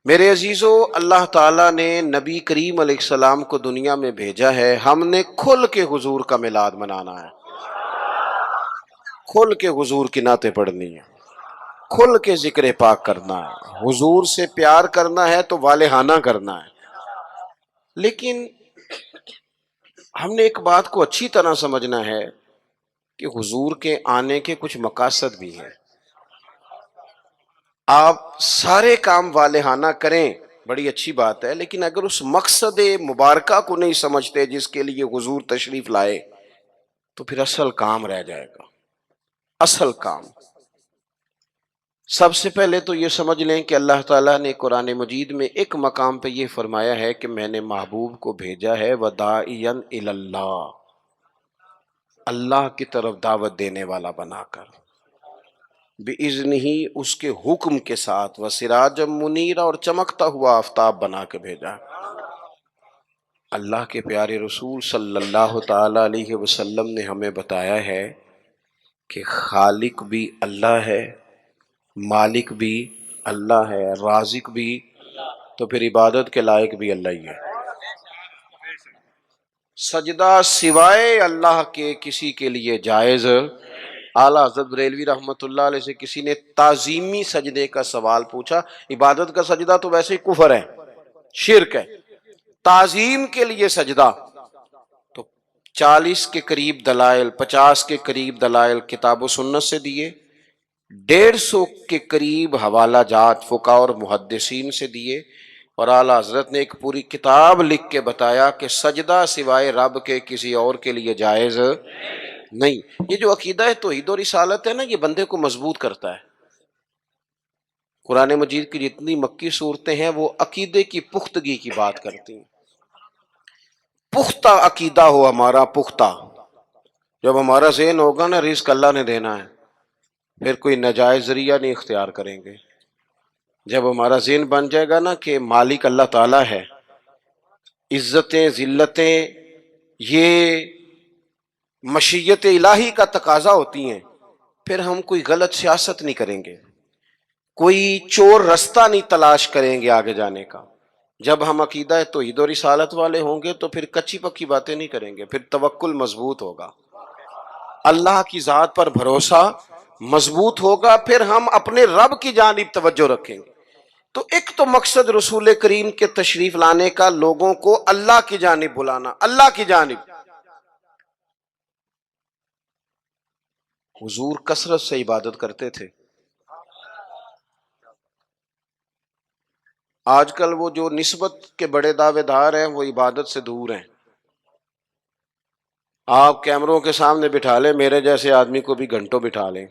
میرے عزیزو، اللہ تعالیٰ نے نبی کریم علیہ السلام کو دنیا میں بھیجا ہے، ہم نے کھل کے حضور کا میلاد منانا ہے، کھل کے حضور کی نعتیں پڑھنی ہے، کھل کے ذکر پاک کرنا ہے، حضور سے پیار کرنا ہے تو والہانہ کرنا ہے۔ لیکن ہم نے ایک بات کو اچھی طرح سمجھنا ہے کہ حضور کے آنے کے کچھ مقاصد بھی ہیں۔ آپ سارے کام والہانہ کریں، بڑی اچھی بات ہے، لیکن اگر اس مقصد مبارکہ کو نہیں سمجھتے جس کے لیے حضور تشریف لائے تو پھر اصل کام رہ جائے گا۔ اصل کام سب سے پہلے تو یہ سمجھ لیں کہ اللہ تعالیٰ نے قرآن مجید میں ایک مقام پہ یہ فرمایا ہے کہ میں نے محبوب کو بھیجا ہے وَدَاعِيًا إِلَى اللَّهِ، اللہ کی طرف دعوت دینے والا بنا کر، بِإِذْنِهِ، اس کے حکم کے ساتھ، وَسِرَاجًا مُنِيرًا، اور چمکتا ہوا آفتاب بنا کے بھیجا۔ اللہ کے پیارے رسول صلی اللہ تعالی علیہ وسلم نے ہمیں بتایا ہے کہ خالق بھی اللہ ہے، مالک بھی اللہ ہے، رازق بھی، تو پھر عبادت کے لائق بھی اللہ ہی ہے۔ سجدہ سوائے اللہ کے کسی کے لیے جائز۔ اعلیٰ حضرت بریلوی رحمۃ اللہ علیہ سے کسی نے تعظیمی سجدے کا سوال پوچھا، عبادت کا سجدہ تو ویسے ہی کفر ہے، شرک ہے، تعظیم کے لیے سجدہ تو 40 کے قریب دلائل، 50 کے قریب دلائل کتاب و سنت سے دیے، 150 کے قریب حوالہ جات فقہاء اور محدثین سے دیے، اور اعلیٰ حضرت نے ایک پوری کتاب لکھ کے بتایا کہ سجدہ سوائے رب کے کسی اور کے لیے جائز نہیں۔ یہ جو عقیدہ توحید و رسالت ہے نا، یہ بندے کو مضبوط کرتا ہے۔ قرآن مجید کی جتنی مکی صورتیں ہیں وہ عقیدے کی پختگی کی بات کرتی ہیں۔ پختہ عقیدہ ہو ہمارا، پختہ، جب ہمارا ذہن ہوگا نا رزق اللہ نے دینا ہے، پھر کوئی ناجائز ذریعہ نہیں اختیار کریں گے۔ جب ہمارا ذہن بن جائے گا نا کہ مالک اللہ تعالیٰ ہے، عزتیں ذلتیں یہ مشیت الہی کا تقاضا ہوتی ہیں، پھر ہم کوئی غلط سیاست نہیں کریں گے، کوئی چور رستہ نہیں تلاش کریں گے آگے جانے کا۔ جب ہم عقیدہ توحید و رسالت والے ہوں گے تو پھر کچی پکی باتیں نہیں کریں گے، پھر توکل مضبوط ہوگا، اللہ کی ذات پر بھروسہ مضبوط ہوگا، پھر ہم اپنے رب کی جانب توجہ رکھیں گے۔ تو ایک تو مقصد رسول کریم کے تشریف لانے کا لوگوں کو اللہ کی جانب بلانا، اللہ کی جانب۔ حضور کثرت سے عبادت کرتے تھے۔ آج کل وہ جو نسبت کے بڑے دعوے دار ہیں وہ عبادت سے دور ہیں۔ آپ کیمروں کے سامنے بٹھا لیں، میرے جیسے آدمی کو بھی گھنٹوں بٹھا لیں،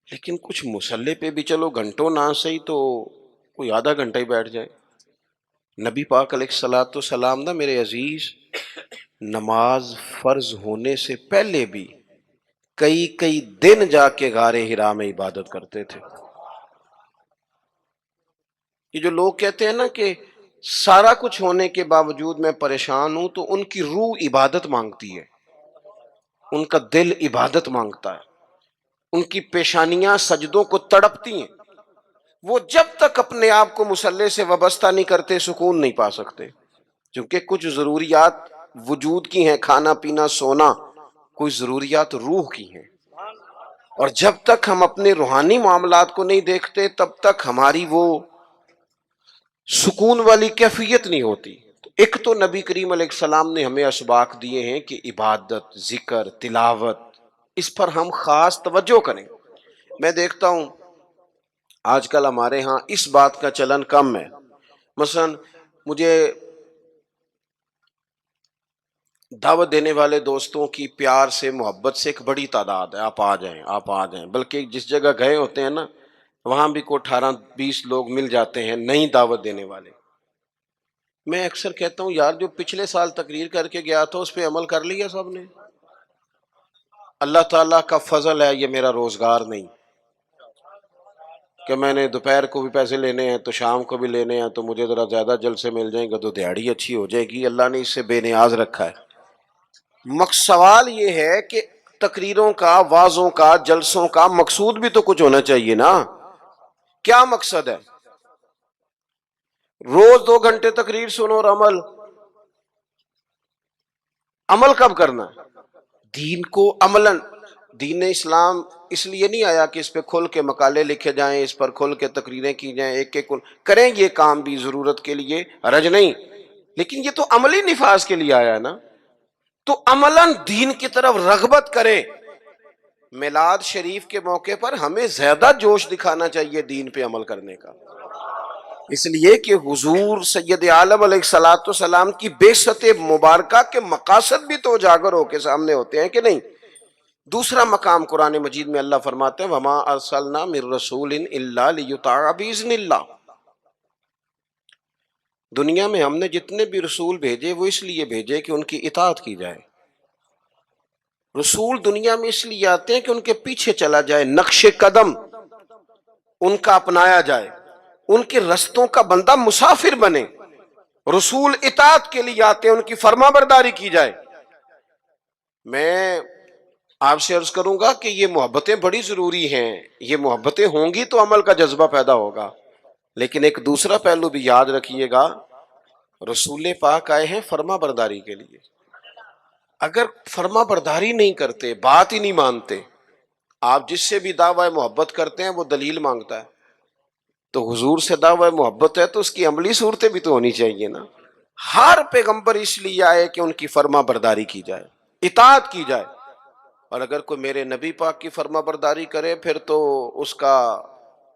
لیکن کچھ مصلے پہ بھی چلو گھنٹوں نہ صحیح تو کوئی آدھا گھنٹہ ہی بیٹھ جائے۔ نبی پاک علیہ الصلوۃ والسلام نا میرے عزیز، نماز فرض ہونے سے پہلے بھی کئی دن جا کے غار حرا میں عبادت کرتے تھے۔ یہ جو لوگ کہتے ہیں نا کہ سارا کچھ ہونے کے باوجود میں پریشان ہوں، تو ان کی روح عبادت مانگتی ہے، ان کا دل عبادت مانگتا ہے، ان کی پیشانیاں سجدوں کو تڑپتی ہیں۔ وہ جب تک اپنے آپ کو مصلی سے وابستہ نہیں کرتے سکون نہیں پا سکتے، کیونکہ کچھ ضروریات وجود کی ہیں، کھانا پینا سونا، کوئی ضروریات روح کی ہیں، اور جب تک ہم اپنے روحانی معاملات کو نہیں دیکھتے تب تک ہماری وہ سکون والی کیفیت نہیں ہوتی۔ ایک تو نبی کریم علیہ السلام نے ہمیں اسباق دیے ہیں کہ عبادت، ذکر، تلاوت، اس پر ہم خاص توجہ کریں۔ میں دیکھتا ہوں آج کل ہمارے ہاں اس بات کا چلن کم ہے۔ مثلا مجھے دعوت دینے والے دوستوں کی پیار سے محبت سے ایک بڑی تعداد ہے، آپ آ جائیں، آپ آ جائیں، بلکہ جس جگہ گئے ہوتے ہیں نا وہاں بھی کوئی 18-20 لوگ مل جاتے ہیں نئی دعوت دینے والے۔ میں اکثر کہتا ہوں یار جو پچھلے سال تقریر کر کے گیا تھا اس پہ عمل کر لیا سب نے؟ اللہ تعالیٰ کا فضل ہے یہ میرا روزگار نہیں کہ میں نے دوپہر کو بھی پیسے لینے ہیں تو شام کو بھی لینے ہیں، تو مجھے ذرا زیادہ جلسے مل جائیں گے تو دیہڑی اچھی ہو جائے گی۔ اللہ نے اس سے بے نیاز رکھا ہے۔ سوال یہ ہے کہ تقریروں کا، وعظوں کا، جلسوں کا مقصود بھی تو کچھ ہونا چاہیے نا۔ کیا مقصد ہے؟ روز 2 گھنٹے تقریر سنو اور عمل کب کرنا ہے؟ دین کو عملاً. دین اسلام اس لیے نہیں آیا کہ اس پہ کھل کے مقالے لکھے جائیں، اس پر کھل کے تقریریں کی جائیں، ایک ایک کریں یہ کام بھی ضرورت کے لیے، حرج نہیں، لیکن یہ تو عملی نفاذ کے لیے آیا ہے نا. تو عملاً دین کی طرف رغبت کریں. میلاد شریف کے موقع پر ہمیں زیادہ جوش دکھانا چاہیے دین پہ عمل کرنے کا، اس لیے کہ حضور سید عالم علیہ الصلوۃ والسلام کی بعثت مبارکہ کے مقاصد بھی تو اجاگر ہو کے سامنے ہوتے ہیں کہ نہیں. دوسرا مقام قرآن مجید میں اللہ فرماتے ہیں وما ارسلنا من رسول الا لیطاع باذن اللہ. دنیا میں ہم نے جتنے بھی رسول بھیجے وہ اس لیے بھیجے کہ ان کی اطاعت کی جائے. رسول دنیا میں اس لیے آتے ہیں کہ ان کے پیچھے چلا جائے، نقش قدم ان کا اپنایا جائے، ان کے رستوں کا بندہ مسافر بنے. رسول اطاعت کے لیے آتے ہیں، ان کی فرما برداری کی جائے. میں آپ سے عرض کروں گا کہ یہ محبتیں بڑی ضروری ہیں، یہ محبتیں ہوں گی تو عمل کا جذبہ پیدا ہوگا. لیکن ایک دوسرا پہلو بھی یاد رکھیے گا، رسول پاک آئے ہیں فرما برداری کے لیے. اگر فرما برداری نہیں کرتے، بات ہی نہیں مانتے، آپ جس سے بھی دعوی محبت کرتے ہیں وہ دلیل مانگتا ہے. تو حضور سے دعوی محبت ہے تو اس کی عملی صورتیں بھی تو ہونی چاہیے نا. ہر پیغمبر اس لیے آئے کہ ان کی فرما برداری کی جائے، اطاعت کی جائے. اور اگر کوئی میرے نبی پاک کی فرما برداری کرے پھر تو اس کا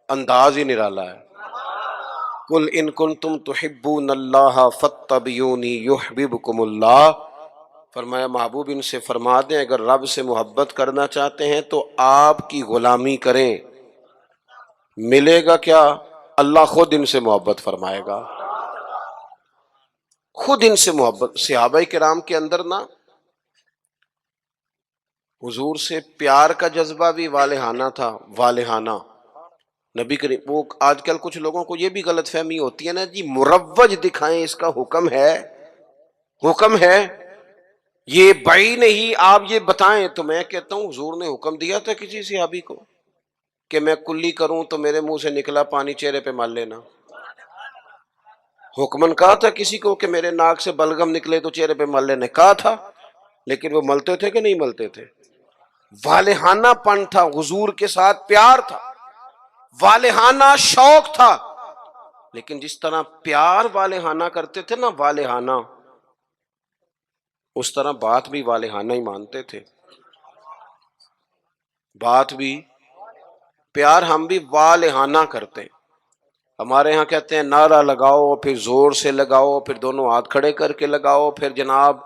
انداز ہی نرالا ہے. قل ان کنتم تحبون اللہ فاتبعونی یحببکم اللہ. فرمایا محبوب ان سے فرما دیں اگر رب سے محبت کرنا چاہتے ہیں تو آپ کی غلامی کریں. ملے گا کیا؟ اللہ خود ان سے محبت فرمائے گا، خود ان سے محبت. صحابہ کرام کے اندر نا حضور سے پیار کا جذبہ بھی والہانہ تھا، والہانہ. نبی کریم وہ آج کل کچھ لوگوں کو یہ بھی غلط فہمی ہوتی ہے نا جی مروج دکھائیں اس کا حکم ہے، حکم ہے یہ بھائی نہیں آپ یہ بتائیں. تو میں کہتا ہوں حضور نے حکم دیا تھا کسی صحابی کو کہ میں کلی کروں تو میرے منہ سے نکلا پانی چہرے پہ مل لینا؟ حکمن کہا تھا کسی کو کہ میرے ناک سے بلغم نکلے تو چہرے پہ مل لینے؟ کہا تھا. لیکن وہ ملتے تھے کہ نہیں ملتے تھے؟ والہانہ پن تھا، حضور کے ساتھ پیار تھا، والہانہ شوق تھا. لیکن جس طرح پیار والہانہ کرتے تھے نا والہانہ، اس طرح بات بھی والہانہ ہی مانتے تھے. بات بھی پیار ہم بھی والہانہ کرتے. ہمارے ہاں کہتے ہیں نعرہ لگاؤ پھر زور سے لگاؤ، پھر دونوں ہاتھ کھڑے کر کے لگاؤ، پھر جناب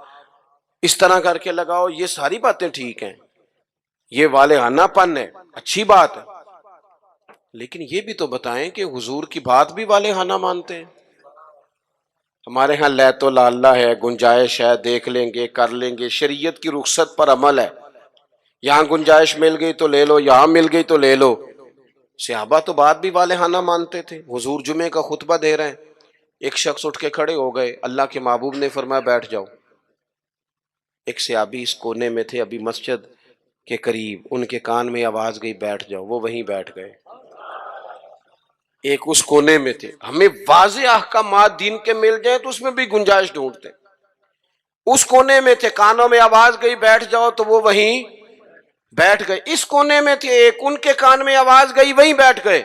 اس طرح کر کے لگاؤ. یہ ساری باتیں ٹھیک ہیں، یہ والہانہ پن ہے، اچھی بات ہے. لیکن یہ بھی تو بتائیں کہ حضور کی بات بھی والہانہ مانتے ہیں. ہمارے ہاں لے تو لاللہ ہے، گنجائش ہے، دیکھ لیں گے، کر لیں گے، شریعت کی رخصت پر عمل ہے. یہاں گنجائش مل گئی تو لے لو، یہاں مل گئی تو لے لو. صحابہ تو بات بھی والہانہ مانتے تھے. حضور جمعے کا خطبہ دے رہے ہیں، ایک شخص اٹھ کے کھڑے ہو گئے، اللہ کے محبوب نے فرمایا بیٹھ جاؤ. ایک صحابی اس کونے میں تھے ابھی مسجد کے قریب، ان کے کان میں آواز گئی بیٹھ جاؤ، وہ وہیں بیٹھ گئے. ایک اس کونے میں تھے. ہمیں واضح احکامات دین کے مل جائیں تو اس میں بھی گنجائش ڈھونڈتے. اس کونے میں تھے، کانوں میں آواز گئی بیٹھ جاؤ تو وہ وہیں بیٹھ گئے. اس کونے میں تھے ایک، ان کے کان میں آواز گئی وہیں بیٹھ گئے.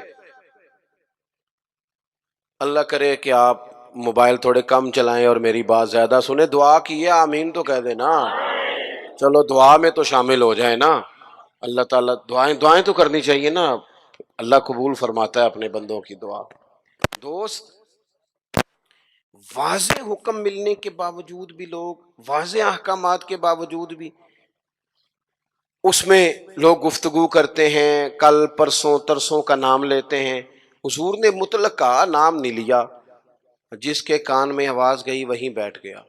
اللہ کرے کہ آپ موبائل تھوڑے کم چلائیں اور میری بات زیادہ سنیں. دعا کی ہے آمین تو کہہ دینا، چلو دعا میں تو شامل ہو جائیں نا. اللہ تعالیٰ دعائیں تو کرنی چاہیے نا، اللہ قبول فرماتا ہے اپنے بندوں کی دعا. دوست واضح حکم ملنے کے باوجود بھی لوگ، واضح احکامات کے باوجود بھی اس میں لوگ گفتگو کرتے ہیں، کل پرسوں ترسوں کا نام لیتے ہیں. حضور نے مطلق کا نام نہیں لیا، جس کے کان میں آواز گئی وہیں بیٹھ گیا.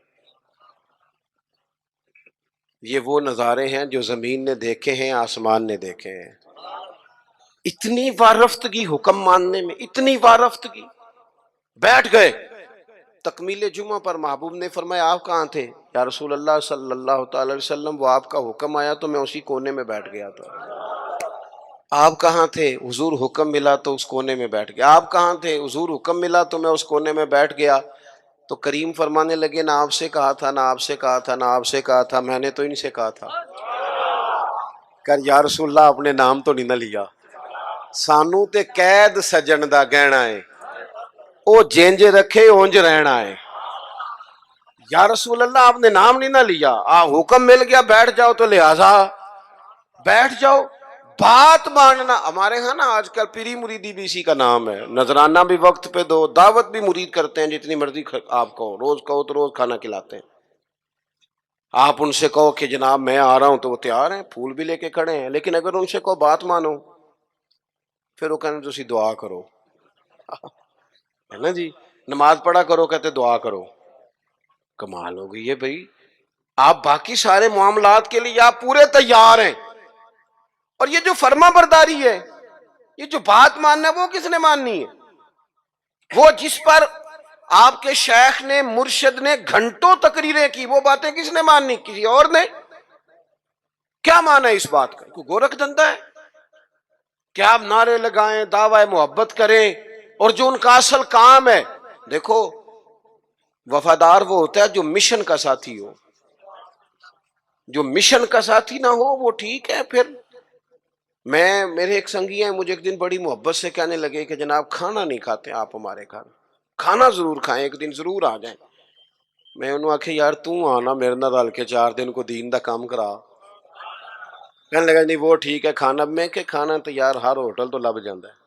یہ وہ نظارے ہیں جو زمین نے دیکھے ہیں، آسمان نے دیکھے ہیں. اتنی وارفتگی حکم ماننے میں، اتنی وارفتگی. بیٹھ گئے. تکمیل جمعہ پر محبوب نے فرمایا آپ کہاں تھے؟ یا رسول اللہ صلی اللہ تعالی علیہ وسلم وہ آپ کا حکم آیا تو میں اسی کونے میں بیٹھ گیا تھا. آپ کہاں تھے؟ حضور حکم ملا تو اس کونے میں بیٹھ گیا. آپ کہاں تھے؟ حضور حکم ملا تو میں اس کونے میں بیٹھ گیا. تو کریم فرمانے لگے نہ آپ سے کہا تھا، نہ آپ سے کہا تھا، نہ آپ سے کہا تھا، میں نے تو ان سے کہا تھا. کر یا رسول اللہ اپنے نام تو نہیں نہ لیا. سانو تے قید سجن دا گہنا ہے، او جینج رکھے اونج رہنا ہے. یا رسول اللہ آپ نے نام نہیں نہ لیا، حکم مل گیا بیٹھ جاؤ تو لہذا بیٹھ جاؤ. بات ماننا ہمارے ہاں نا آج کل پیری مریدی بھی اسی کا نام ہے. نذرانہ بھی وقت پہ دو، دعوت بھی مرید کرتے ہیں جتنی مرضی آپ کہو، روز کہو تو روز کھانا کھلاتے ہیں. آپ ان سے کہو کہ جناب میں آ رہا ہوں تو وہ تیار ہیں، پھول بھی لے کے کھڑے ہیں. لیکن اگر ان سے کہو بات مانو، پھر وہ کہنے تسی دعا کرو، ہے نا جی. نماز پڑھا کرو کہتے دعا کرو. کمال ہو گئی ہے بھائی. آپ باقی سارے معاملات کے لیے آپ پورے تیار ہیں، اور یہ جو فرما برداری ہے، یہ جو بات ماننا ہے، وہ کس نے ماننی ہے؟ وہ جس پر آپ کے شیخ نے، مرشد نے گھنٹوں تقریریں کی، وہ باتیں کس نے ماننی؟ کسی اور نے. کیا مانا ہے اس بات کا؟ کوئی گورکھ دھندا ہے کیا؟ آپ نعرے لگائیں، دعوی محبت کریں، اور جو ان کا اصل کام ہے. دیکھو وفادار وہ ہوتا ہے جو مشن کا ساتھی ہو. جو مشن کا ساتھی نہ ہو وہ ٹھیک ہے. پھر میرے ایک سنگی ہیں، مجھے ایک دن بڑی محبت سے کہنے لگے کہ جناب کھانا نہیں کھاتے آپ ہمارے گھر، کھانا ضرور کھائیں، ایک دن ضرور آ جائیں. میں انہوں آکھے یار توں آنا میرے نال رل کے 4 دن کو دین دا کام کرا. کہنے لگا نہیں وہ ٹھیک ہے کھانا. میں کہ کھانا تو یار ہر ہوٹل تو لب جاتا ہے،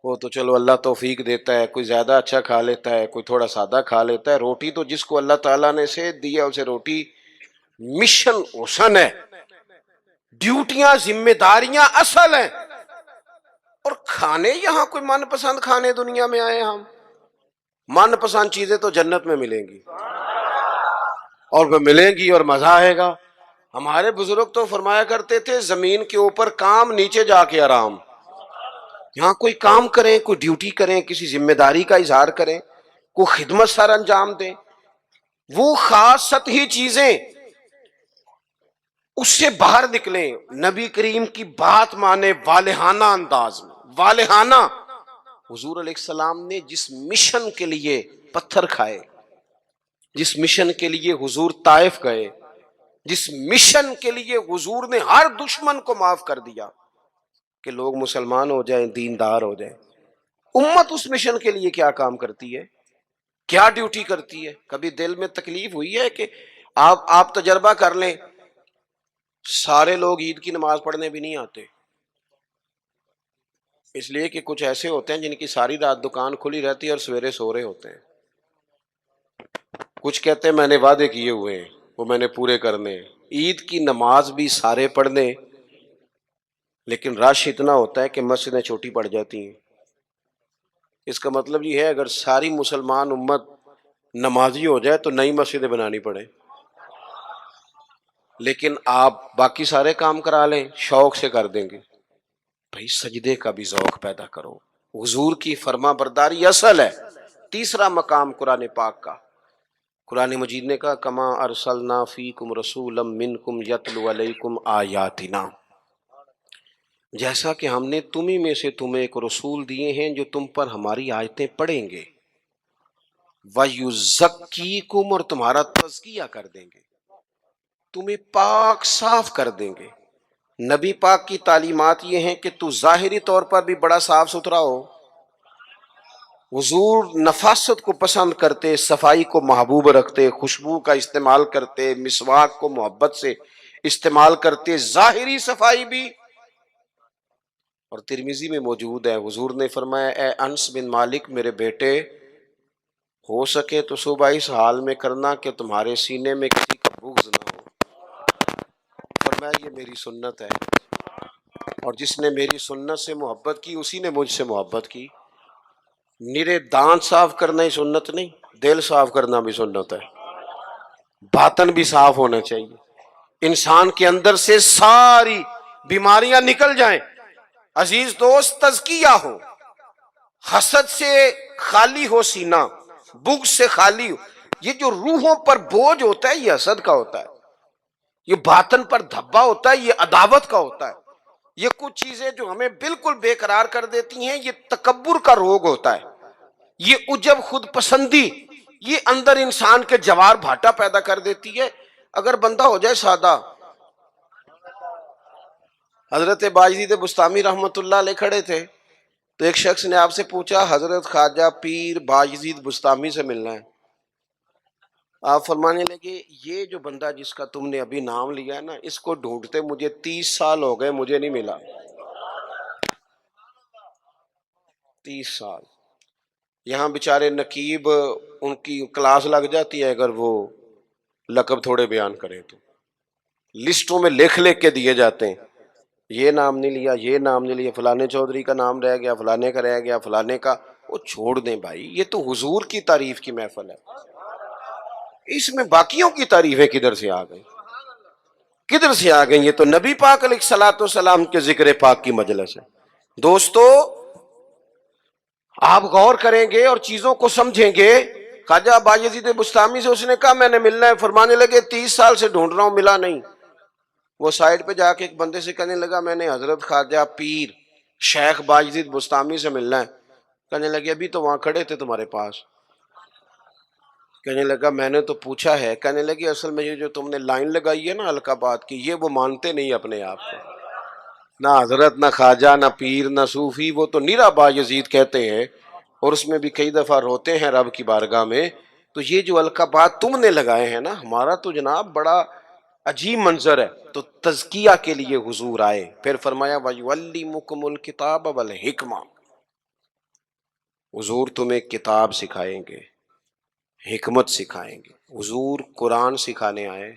وہ تو چلو اللہ توفیق دیتا ہے، کوئی زیادہ اچھا کھا لیتا ہے، کوئی تھوڑا سادہ کھا لیتا ہے. روٹی تو جس کو اللہ تعالیٰ نے صحت دی ہے اسے روٹی مشن حسن ہے، ڈیوٹیاں ذمہ داریاں اصل ہیں. اور کھانے یہاں کوئی من پسند کھانے دنیا میں آئے ہم؟ من پسند چیزیں تو جنت میں ملیں گی، اور وہ ملیں گی اور مزہ آئے گا. ہمارے بزرگ تو فرمایا کرتے تھے زمین کے اوپر کام، نیچے جا کے آرام. یہاں کوئی کام کریں، کوئی ڈیوٹی کریں، کسی ذمہ داری کا اظہار کریں، کوئی خدمت سر انجام دیں، وہ خاص سطحی چیزیں اس سے باہر نکلیں. نبی کریم کی بات مانے والہانہ انداز میں. والہانہ حضور علیہ السلام نے جس مشن کے لیے پتھر کھائے، جس مشن کے لیے حضور طائف گئے، جس مشن کے لیے حضور نے ہر دشمن کو معاف کر دیا کہ لوگ مسلمان ہو جائیں، دیندار ہو جائیں. امت اس مشن کے لیے کیا کام کرتی ہے، کیا ڈیوٹی کرتی ہے؟ کبھی دل میں تکلیف ہوئی ہے کہ آپ تجربہ کر لیں، سارے لوگ عید کی نماز پڑھنے بھی نہیں آتے، اس لیے کہ کچھ ایسے ہوتے ہیں جن کی ساری رات دکان کھلی رہتی ہے اور سویرے سو رہے ہوتے ہیں. کچھ کہتے ہیں میں نے وعدے کیے ہوئے ہیں وہ میں نے پورے کرنے. عید کی نماز بھی سارے پڑھنے، لیکن رش اتنا ہوتا ہے کہ مسجدیں چھوٹی پڑ جاتی ہیں. اس کا مطلب یہ ہے اگر ساری مسلمان امت نمازی ہو جائے تو نئی مسجدیں بنانی پڑے، لیکن آپ باقی سارے کام کرا لیں شوق سے کر دیں گے. بھائی سجدے کا بھی ذوق پیدا کرو. حضور کی فرما برداری اصل ہے. تیسرا مقام قرآن پاک کا، قرآن مجید نے کہا کما ارسلنا فیکم رسولا منکم یتلو علیکم آیاتنا، جیسا کہ ہم نے تمہیں میں سے تمہیں ایک رسول دیے ہیں جو تم پر ہماری آیتیں پڑھیں گے، وَيُزَكِّيكُمْ، اور تمہارا تزکیہ کر دیں گے، تمہیں پاک صاف کر دیں گے. نبی پاک کی تعلیمات یہ ہیں کہ تو ظاہری طور پر بھی بڑا صاف ستھرا ہو. حضور نفاست کو پسند کرتے، صفائی کو محبوب رکھتے، خوشبو کا استعمال کرتے، مسواک کو محبت سے استعمال کرتے، ظاہری صفائی بھی. اور ترمذی میں موجود ہے حضور نے فرمایا اے انس بن مالک میرے بیٹے، ہو سکے تو صبح اس حال میں کرنا کہ تمہارے سینے میں کسی کا بغض نہ ہو. فرمایا یہ میری سنت ہے، اور جس نے میری سنت سے محبت کی اسی نے مجھ سے محبت کی. نرے دانت صاف کرنا ہی سنت نہیں، دل صاف کرنا بھی سنت ہے. باطن بھی صاف ہونا چاہیے، انسان کے اندر سے ساری بیماریاں نکل جائیں. عزیز دوست تزکیہ ہو، حسد سے خالی ہو سینہ، بغض سے خالی ہو. یہ جو روحوں پر بوجھ ہوتا ہے یہ حسد کا ہوتا ہے، یہ باطن پر دھبا ہوتا ہے یہ عداوت کا ہوتا ہے. یہ کچھ چیزیں جو ہمیں بالکل بے قرار کر دیتی ہیں، یہ تکبر کا روگ ہوتا ہے، یہ عجب خود پسندی، یہ اندر انسان کے جوار بھاٹا پیدا کر دیتی ہے۔ اگر بندہ ہو جائے سادہ، حضرت باجدید بستامی رحمت اللہ علیہ کھڑے تھے، تو ایک شخص نے آپ سے پوچھا حضرت خواجہ پیر باجدید بستامی سے ملنا ہے۔ آپ فرمانے لگے یہ جو بندہ جس کا تم نے ابھی نام لیا ہے نا، اس کو ڈھونڈتے مجھے 30 سال ہو گئے، مجھے نہیں ملا۔ 30 سال یہاں بیچارے نقیب، ان کی کلاس لگ جاتی ہے اگر وہ لقب تھوڑے بیان کریں تو، لسٹوں میں لکھ لکھ کے دیے جاتے ہیں، یہ نام نہیں لیا، یہ نام نہیں لیا، فلانے چودھری کا نام رہ گیا، فلانے کا رہ گیا، فلانے کا۔ وہ چھوڑ دیں بھائی، یہ تو حضور کی تعریف کی محفل ہے، اس میں باقیوں کی تعریفیں کدھر سے آ گئی، کدھر سے آ گئی؟ یہ تو نبی پاک علیہ الصلوۃ والسلام کے ذکر پاک کی مجلس ہے۔ دوستو، آپ غور کریں گے اور چیزوں کو سمجھیں گے۔ خواجہ باجدید بستامی سے اس نے کہا میں نے ملنا ہے، فرمانے لگے 30 سال سے ڈھونڈ رہا ہوں، ملا نہیں۔ وہ سائڈ پہ جا کے ایک بندے سے کہنے لگا میں نے حضرت خواجہ پیر شیخ باجدید بستامی سے ملنا ہے۔ کہنے لگے ابھی تو وہاں کھڑے تھے تمہارے پاس۔ کہنے لگا میں نے تو پوچھا ہے۔ کہنے لگے اصل میں یہ جو تم نے لائن لگائی ہے نا القابات کی، یہ وہ مانتے نہیں اپنے آپ کو، نہ حضرت، نہ خواجہ، نہ پیر، نہ صوفی، وہ تو نیرا با یزید کہتے ہیں، اور اس میں بھی کئی دفعہ روتے ہیں رب کی بارگاہ میں۔ تو یہ جو القابات تم نے لگائے ہیں نا، ہمارا تو جناب بڑا عجیب منظر ہے۔ تو تزکیہ کے لیے حضور آئے، پھر فرمایا وَيُعَلِّمُكُمُ الْكِتَابَ وَالْحِکْمَةَ، حضور تمہیں کتاب سکھائیں گے، حکمت سکھائیں گے۔ حضور قرآن سکھانے آئے،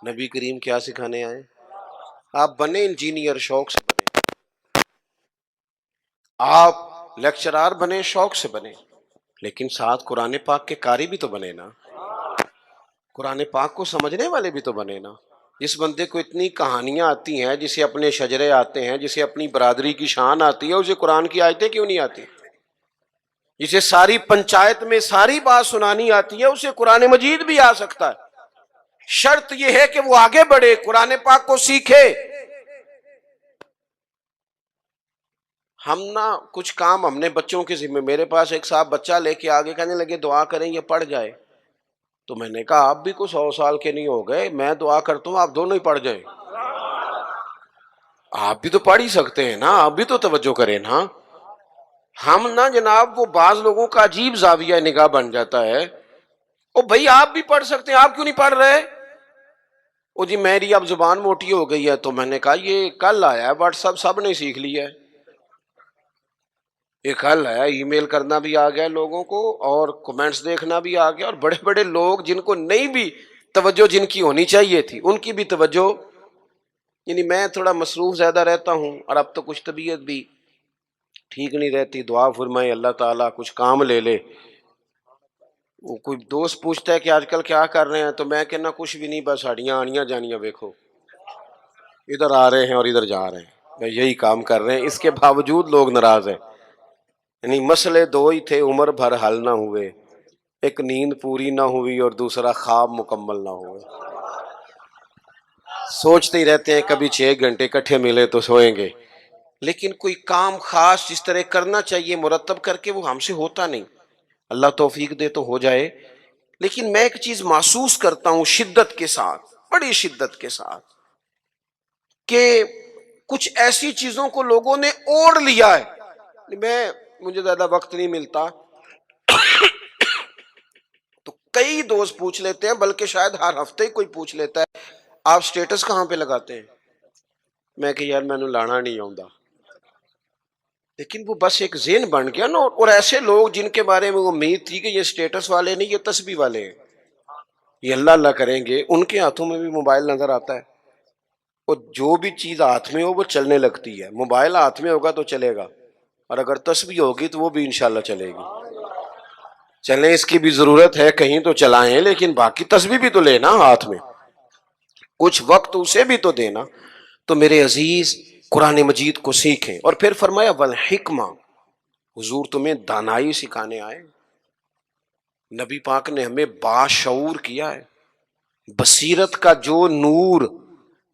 نبی کریم کیا سکھانے آئے؟ آپ بنے انجینئر شوق سے بنے، آپ لیکچرار بنے شوق سے بنے، لیکن ساتھ قرآن پاک کے قاری بھی تو بنے نا، قرآن پاک کو سمجھنے والے بھی تو بنے نا۔ جس بندے کو اتنی کہانیاں آتی ہیں، جسے اپنے شجرے آتے ہیں، جسے اپنی برادری کی شان آتی ہے، اسے قرآن کی آیتیں کیوں نہیں آتی؟ جسے ساری پنچایت میں ساری بات سنانی آتی ہے، اسے قرآن مجید بھی آ سکتا ہے۔ شرط یہ ہے کہ وہ آگے بڑھے، قرآن پاک کو سیکھے۔ ہم نا کچھ کام ہم نے بچوں کے ذمہ، میرے پاس ایک صاحب بچہ لے کے آگے کہنے لگے دعا کریں یہ پڑھ جائے، تو میں نے کہا آپ بھی کو 100 سال کے نہیں ہو گئے، میں دعا کرتا ہوں آپ دونوں ہی پڑھ جائیں، آپ بھی تو پڑھ ہی سکتے ہیں نا، آپ بھی تو توجہ کریں نا۔ ہم نا جناب وہ بعض لوگوں کا عجیب زاویہ نگاہ بن جاتا ہے، او بھائی آپ بھی پڑھ سکتے ہیں، آپ کیوں نہیں پڑھ رہے؟ او جی میری اب زبان موٹی ہو گئی ہے، تو میں نے کہا یہ کل آیا ہے واٹس ایپ، سب نے سیکھ لیا ہے، یہ کل ہے، ای میل کرنا بھی آ گیا لوگوں کو، اور کمنٹس دیکھنا بھی آ گیا، اور بڑے بڑے لوگ جن کو نہیں بھی توجہ جن کی ہونی چاہیے تھی ان کی بھی توجہ، یعنی میں تھوڑا مصروف زیادہ رہتا ہوں، اور اب تو کچھ طبیعت بھی ٹھیک نہیں رہتی، دعا فرمائے اللہ تعالیٰ کچھ کام لے لے۔ وہ کوئی دوست پوچھتا ہے کہ آج کل کیا کر رہے ہیں، تو میں کہنا کچھ بھی نہیں، بس ہڈیاں آنیاں جانیاں دیکھو، ادھر آ رہے ہیں اور ادھر جا رہے ہیں، میں یہی کام کر رہے ہیں، اس کے باوجود لوگ ناراض ہیں۔ یعنی مسئلے دو ہی تھے، عمر بھر حل نہ ہوئے، ایک نیند پوری نہ ہوئی اور دوسرا خواب مکمل نہ ہوئے۔ سوچتے ہی رہتے ہیں کبھی 6 گھنٹے کٹھے ملے تو سوئیں گے، لیکن کوئی کام خاص جس طرح کرنا چاہیے مرتب کر کے وہ ہم سے ہوتا نہیں۔ اللہ توفیق دے تو ہو جائے، لیکن میں ایک چیز محسوس کرتا ہوں شدت کے ساتھ، بڑی شدت کے ساتھ، کہ کچھ ایسی چیزوں کو لوگوں نے اوڑھ لیا ہے۔ مجھے زیادہ وقت نہیں ملتا، تو کئی دوست پوچھ لیتے ہیں، بلکہ شاید ہر ہفتے ہی کوئی پوچھ لیتا ہے آپ سٹیٹس کہاں پہ لگاتے ہیں؟ میں کہ یار میں نے لانا نہیں آؤں، لیکن وہ بس ایک ذہن بن گیا نا، اور ایسے لوگ جن کے بارے میں وہ امید تھی کہ یہ سٹیٹس والے نہیں، یہ تسبیح والے ہیں، یہ اللہ اللہ کریں گے، ان کے ہاتھوں میں بھی موبائل نظر آتا ہے، اور جو بھی چیز ہاتھ میں ہو وہ چلنے لگتی ہے۔ موبائل ہاتھ میں ہوگا تو چلے گا، اور اگر تسبیح ہوگی تو وہ بھی انشاءاللہ چلے گی۔ چلیں، اس کی بھی ضرورت ہے، کہیں تو چلائیں، لیکن باقی تسبیح بھی تو لینا ہاتھ میں، کچھ وقت اسے بھی تو دینا۔ تو میرے عزیز قرآن مجید کو سیکھیں، اور پھر فرمایا والحکمہ، حضور تمہیں دانائی سکھانے آئے۔ نبی پاک نے ہمیں باشعور کیا ہے، بصیرت کا جو نور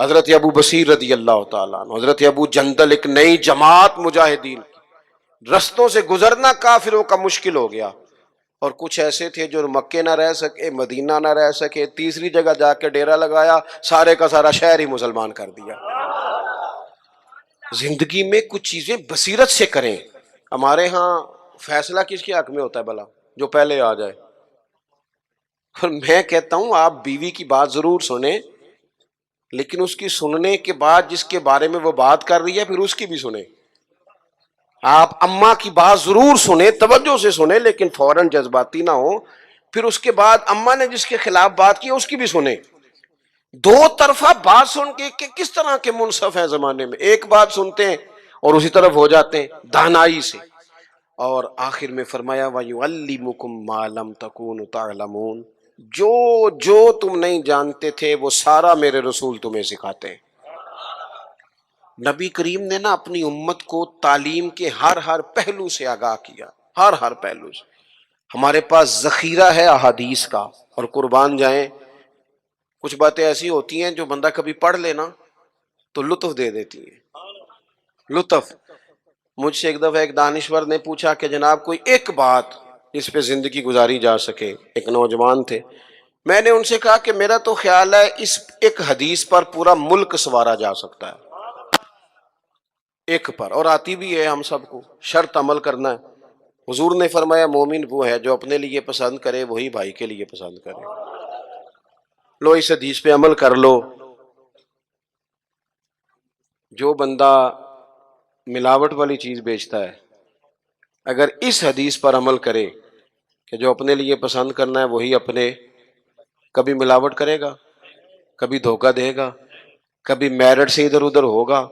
حضرت ابو بصیر رضی اللہ تعالیٰ عنہ، حضرت ابو جندل، ایک نئی جماعت مجاہدین، رستوں سے گزرنا کافروں کا مشکل ہو گیا، اور کچھ ایسے تھے جو مکے نہ رہ سکے، مدینہ نہ رہ سکے، تیسری جگہ جا کے ڈیرا لگایا، سارے کا سارا شہر ہی مسلمان کر دیا۔ زندگی میں کچھ چیزیں بصیرت سے کریں۔ ہمارے ہاں فیصلہ کس کے حق میں ہوتا ہے بھلا؟ جو پہلے آ جائے۔ اور میں کہتا ہوں آپ بیوی کی بات ضرور سنیں، لیکن اس کی سننے کے بعد جس کے بارے میں وہ بات کر رہی ہے پھر اس کی بھی سنیں۔ آپ اماں کی بات ضرور سنیں، توجہ سے سنیں، لیکن فوراً جذباتی نہ ہو۔ پھر اس کے بعد اماں نے جس کے خلاف بات کی اس کی بھی سنیں۔ دو طرفہ بات سن کے کہ کس طرح کے منصف ہیں زمانے میں، ایک بات سنتے ہیں اور اسی طرف ہو جاتے ہیں دانائی سے۔ اور آخر میں فرمایا وَيُعَلِّمُكُم مَّا لَمْ تَكُونُوا تَعْلَمُونَ، جو تم نہیں جانتے تھے وہ سارا میرے رسول تمہیں سکھاتے ہیں۔ نبی کریم نے نا اپنی امت کو تعلیم کے ہر پہلو سے آگاہ کیا، ہر پہلو سے۔ ہمارے پاس ذخیرہ ہے احادیث کا، اور قربان جائیں کچھ باتیں ایسی ہوتی ہیں جو بندہ کبھی پڑھ لینا تو لطف دے دیتی ہیں، لطف۔ مجھ سے ایک دفعہ ایک دانشور نے پوچھا کہ جناب کوئی ایک بات اس پہ زندگی گزاری جا سکے، ایک نوجوان تھے۔ میں نے ان سے کہا کہ میرا تو خیال ہے اس ایک حدیث پر پورا ملک سنوارا جا سکتا ہے، ایک پر، اور آتی بھی ہے ہم سب کو، شرط عمل کرنا ہے۔ حضور نے فرمایا مومن وہ ہے جو اپنے لیے پسند کرے وہی بھائی کے لیے پسند کرے۔ لو اس حدیث پہ عمل کر لو۔ جو بندہ ملاوٹ والی چیز بیچتا ہے اگر اس حدیث پر عمل کرے کہ جو اپنے لیے پسند کرنا ہے وہی اپنے، کبھی ملاوٹ کرے گا، کبھی دھوکہ دے گا، کبھی میرٹ سے ادھر ادھر ہوگا،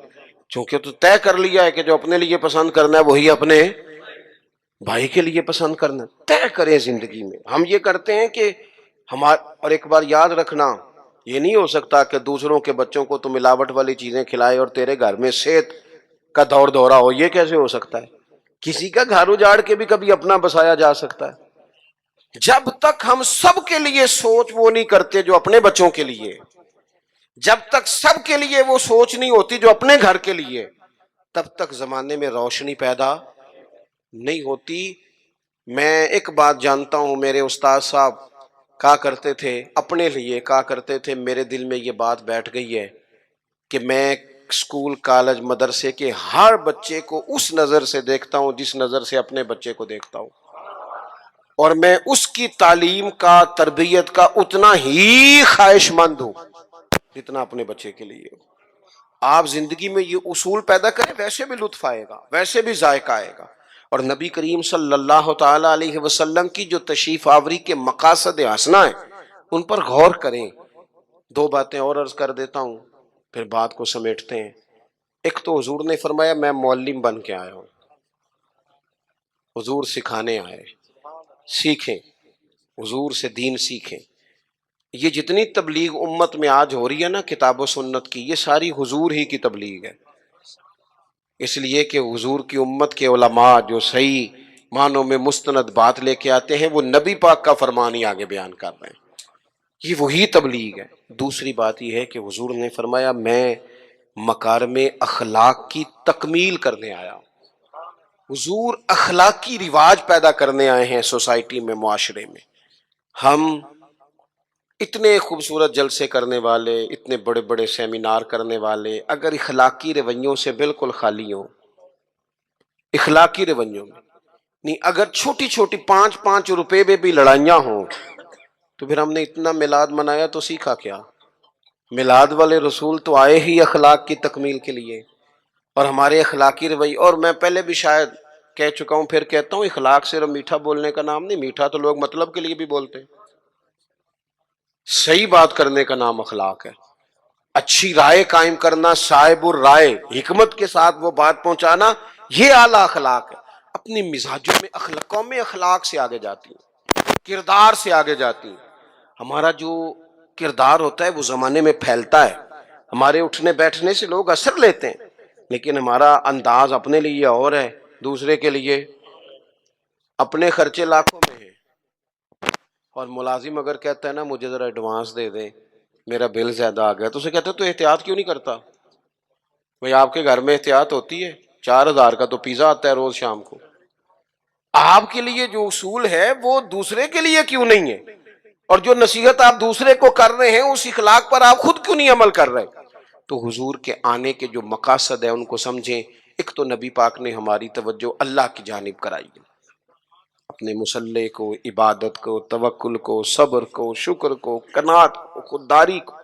چونکہ تو طے کر لیا ہے کہ جو اپنے لیے پسند کرنا ہے وہی اپنے بھائی کے لیے پسند کرنا ہے۔ طے کریں زندگی میں۔ ہم یہ کرتے ہیں کہ اور ایک بار یاد رکھنا، یہ نہیں ہو سکتا کہ دوسروں کے بچوں کو تو ملاوٹ والی چیزیں کھلائے اور تیرے گھر میں صحت کا دور دورہ ہو، یہ کیسے ہو سکتا ہے؟ کسی کا گھر اجاڑ کے بھی کبھی اپنا بسایا جا سکتا ہے۔ جب تک ہم سب کے لیے سوچ وہ نہیں کرتے جو اپنے بچوں کے لیے، جب تک سب کے لیے وہ سوچ نہیں ہوتی جو اپنے گھر کے لیے، تب تک زمانے میں روشنی پیدا نہیں ہوتی۔ میں ایک بات جانتا ہوں، میرے استاد صاحب کہا کرتے تھے، اپنے لیے کہا کرتے تھے، میرے دل میں یہ بات بیٹھ گئی ہے کہ میں اسکول کالج مدرسے کے ہر بچے کو اس نظر سے دیکھتا ہوں جس نظر سے اپنے بچے کو دیکھتا ہوں، اور میں اس کی تعلیم کا، تربیت کا اتنا ہی خواہش مند ہوں جتنا اپنے بچے کے لیے۔ آپ زندگی میں یہ اصول پیدا کریں، ویسے بھی لطف آئے گا، ویسے بھی ذائقہ آئے گا۔ اور نبی کریم صلی اللہ تعالی علیہ وسلم کی جو تشریف آوری کے مقاصد حسنہ ہیں ان پر غور کریں۔ دو باتیں اور عرض کر دیتا ہوں پھر بات کو سمیٹتے ہیں۔ ایک تو حضور نے فرمایا میں معلم بن کے آیا ہوں، حضور سکھانے آئے، سیکھیں، حضور سے دین سیکھیں۔ یہ جتنی تبلیغ امت میں آج ہو رہی ہے نا کتاب و سنت کی، یہ ساری حضور ہی کی تبلیغ ہے، اس لیے کہ حضور کی امت کے علماء جو صحیح معنوں میں مستند بات لے کے آتے ہیں وہ نبی پاک کا فرمان ہی آگے بیان کر رہے ہیں، یہ وہی تبلیغ ہے۔ دوسری بات یہ ہے کہ حضور نے فرمایا میں مکارم اخلاق کی تکمیل کرنے آیا ہوں۔ حضور اخلاقی رواج پیدا کرنے آئے ہیں سوسائٹی میں، معاشرے میں۔ ہم اتنے خوبصورت جلسے کرنے والے، اتنے بڑے بڑے سیمینار کرنے والے، اگر اخلاقی رویوں سے بالکل خالی ہوں، اخلاقی رویوں میں نہیں، اگر چھوٹی چھوٹی 5 روپے میں بھی لڑائیاں ہوں تو پھر ہم نے اتنا میلاد منایا تو سیکھا کیا؟ میلاد والے رسول تو آئے ہی اخلاق کی تکمیل کے لیے، اور ہمارے اخلاقی رویے، اور میں پہلے بھی شاید کہہ چکا ہوں پھر کہتا ہوں، اخلاق صرف میٹھا بولنے کا نام نہیں، میٹھا تو لوگ مطلب کے لیے بھی بولتے ہیں، صحیح بات کرنے کا نام اخلاق ہے۔ اچھی رائے قائم کرنا، صاحب الرائے، حکمت کے ساتھ وہ بات پہنچانا، یہ اعلیٰ اخلاق ہے۔ اپنی مزاجوں میں قومیں اخلاق سے آگے جاتی ہیں، کردار سے آگے جاتی ہیں۔ ہمارا جو کردار ہوتا ہے وہ زمانے میں پھیلتا ہے، ہمارے اٹھنے بیٹھنے سے لوگ اثر لیتے ہیں، لیکن ہمارا انداز اپنے لیے اور ہے، دوسرے کے لیے اپنے خرچے لاکھوں میں ہیں، اور ملازم اگر کہتا ہے نا مجھے ذرا ایڈوانس دے دیں، میرا بل زیادہ آ گیا، تو اسے کہتے تو احتیاط کیوں نہیں کرتا؟ بھئی آپ کے گھر میں احتیاط ہوتی ہے؟ 4,000 کا تو پیزا آتا ہے روز شام کو، آپ کے لیے جو اصول ہے وہ دوسرے کے لیے کیوں نہیں ہے؟ اور جو نصیحت آپ دوسرے کو کر رہے ہیں اس اخلاق پر آپ خود کیوں نہیں عمل کر رہے؟ تو حضور کے آنے کے جو مقاصد ہیں ان کو سمجھیں۔ ایک تو نبی پاک نے ہماری توجہ اللہ کی جانب کرائی ہے، اپنے مصلح کو، عبادت کو، توکل کو، صبر کو، شکر کو، قناعت کو، خودداری کو،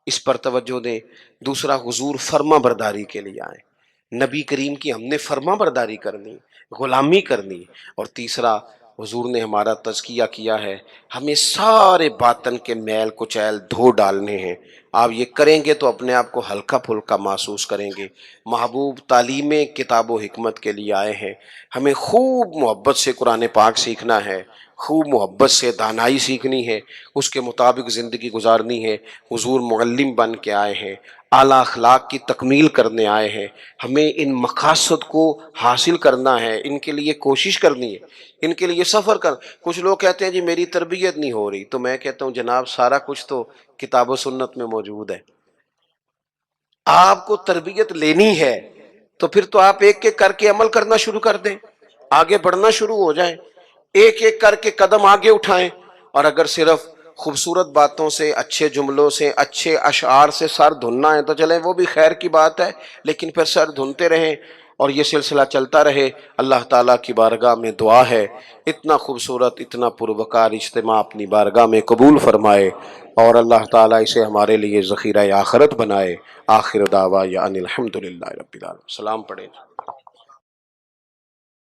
اس پر توجہ دیں۔ دوسرا، حضور فرما برداری کے لیے آئے، نبی کریم کی ہم نے فرما برداری کرنی، غلامی کرنی۔ اور تیسرا، حضور نے ہمارا تزکیہ کیا ہے، ہمیں سارے باطن کے میل کچیل دھو ڈالنے ہیں۔ آپ یہ کریں گے تو اپنے آپ کو ہلکا پھلکا محسوس کریں گے۔ محبوب تعلیم کتاب و حکمت کے لیے آئے ہیں، ہمیں خوب محبت سے قرآن پاک سیکھنا ہے، خوب محبت سے دانائی سیکھنی ہے، اس کے مطابق زندگی گزارنی ہے۔ حضور معلم بن کے آئے ہیں، اعلیٰ اخلاق کی تکمیل کرنے آئے ہیں، ہمیں ان مقاصد کو حاصل کرنا ہے، ان کے لیے کوشش کرنی ہے، ان کے لیے سفر کر۔ کچھ لوگ کہتے ہیں جی میری تربیت نہیں ہو رہی، تو میں کہتا ہوں جناب سارا کچھ تو کتاب و سنت میں موجود ہے۔ آپ کو تربیت لینی ہے تو پھر تو آپ ایک ایک کر کے عمل کرنا شروع کر دیں، آگے بڑھنا شروع ہو جائیں، ایک ایک کر کے قدم آگے اٹھائیں۔ اور اگر صرف خوبصورت باتوں سے، اچھے جملوں سے، اچھے اشعار سے سر دھلنا ہے تو چلیں وہ بھی خیر کی بات ہے، لیکن پھر سر دھلتے رہیں اور یہ سلسلہ چلتا رہے۔ اللہ تعالیٰ کی بارگاہ میں دعا ہے اتنا خوبصورت، اتنا پروقار اجتماع اپنی بارگاہ میں قبول فرمائے، اور اللہ تعالیٰ اسے ہمارے لیے ذخیرہ آخرت بنائے۔ آخر دعوانا ان الحمدللہ رب العالمین۔ سلام پڑھیں۔